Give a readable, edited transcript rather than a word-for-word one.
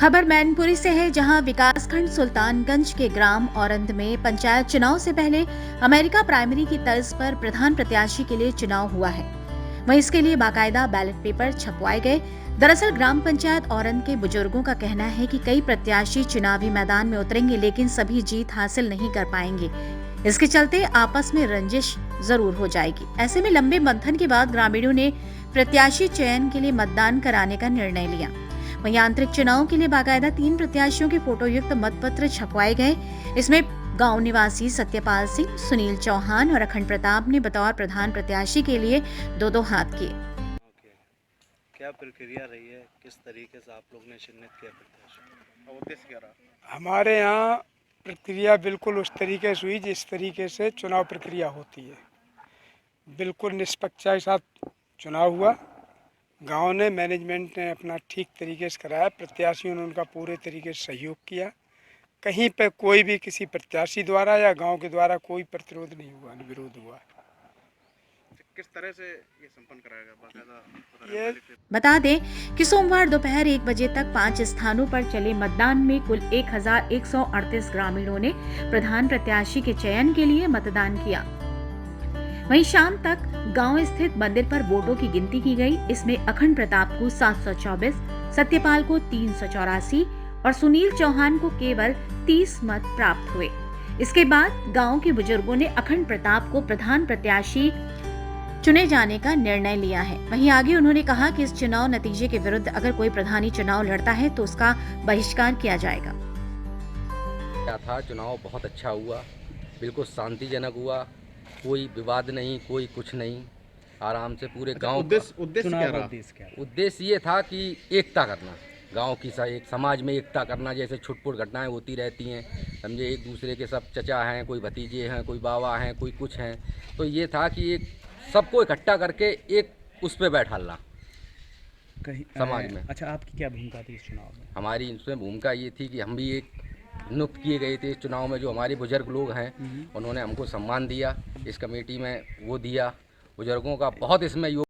खबर मैनपुरी से है, जहां विकासखंड सुल्तानगंज के ग्राम औरंद में पंचायत चुनाव से पहले अमेरिका प्राइमरी की तर्ज पर प्रधान प्रत्याशी के लिए चुनाव हुआ है। वहीं इसके लिए बाकायदा बैलेट पेपर छपवाए गए। दरअसल ग्राम पंचायत औरंद के बुजुर्गों का कहना है कि कई प्रत्याशी चुनावी मैदान में उतरेंगे, लेकिन सभी जीत हासिल नहीं कर पाएंगे। इसके चलते आपस में रंजिश जरूर हो जाएगी। ऐसे में लंबे मंथन के बाद ग्रामीणों ने प्रत्याशी चयन के लिए मतदान कराने का निर्णय लिया। वहीं आंतरिक चुनाव के लिए बाकायदा 3 प्रत्याशियों के फोटो युक्त मतपत्र छपवाए गए। इसमें गांव निवासी सत्यपाल सिंह, सुनील चौहान और अखंड प्रताप ने बतौर प्रधान प्रत्याशी के लिए दो हाथ किए। क्या प्रक्रिया रही है, किस तरीके से आप लोग ने चिन्हित किया प्रत्याशी, उद्देश्य क्या रहा? हमारे यहाँ प्रक्रिया बिल्कुल उस तरीके से हुई जिस तरीके से चुनाव प्रक्रिया होती है। बिल्कुल निष्पक्षता के साथ चुनाव हुआ। गांव ने, मैनेजमेंट ने अपना ठीक तरीके से कराया। प्रत्याशियों ने उनका पूरे तरीके से सहयोग किया। कहीं पे कोई भी किसी प्रत्याशी द्वारा या गांव के द्वारा कोई प्रतिरोध नहीं हुआ, विरोध हुआ। किस तरह से ये संपन्न कराया गया? बता दें कि सोमवार दोपहर 1 बजे तक 5 स्थानों पर चले मतदान में कुल 1138 ग्रामीणों ने प्रधान प्रत्याशी के चयन के लिए मतदान किया। वहीं शाम तक गांव स्थित मंदिर पर वोटों की गिनती की गई। इसमें अखंड प्रताप को 724, सत्यपाल को 384 और सुनील चौहान को केवल 30 मत प्राप्त हुए। इसके बाद गांव के बुजुर्गों ने अखंड प्रताप को प्रधान प्रत्याशी चुने जाने का निर्णय लिया है। वहीं आगे उन्होंने कहा कि इस चुनाव नतीजे के विरुद्ध अगर कोई प्रधानी चुनाव लड़ता है तो उसका बहिष्कार किया जाएगा। क्या था, चुनाव बहुत अच्छा हुआ, बिल्कुल शांतिजनक हुआ, कोई विवाद नहीं, कोई कुछ नहीं, आराम से पूरे गांव। उद्देश्य क्या रहा? उद्देश्य ये था कि एकता करना, गांव की एक समाज में एकता करना। जैसे छुटपुट घटनाएं होती रहती हैं, समझे, एक दूसरे के सब चचा हैं, कोई भतीजे हैं, कोई बाबा हैं, कोई कुछ हैं, तो ये था कि एक सबको इकट्ठा करके एक उस पर बैठालना समाज में। अच्छा, आपकी क्या भूमिका थी इस चुनाव में? हमारी इसमें भूमिका ये थी कि हम भी एक नियुक्त किए गए थे इस चुनाव में। जो हमारे बुजुर्ग लोग हैं उन्होंने हमको सम्मान दिया, इस कमेटी में वो दिया। बुजुर्गों का बहुत इसमें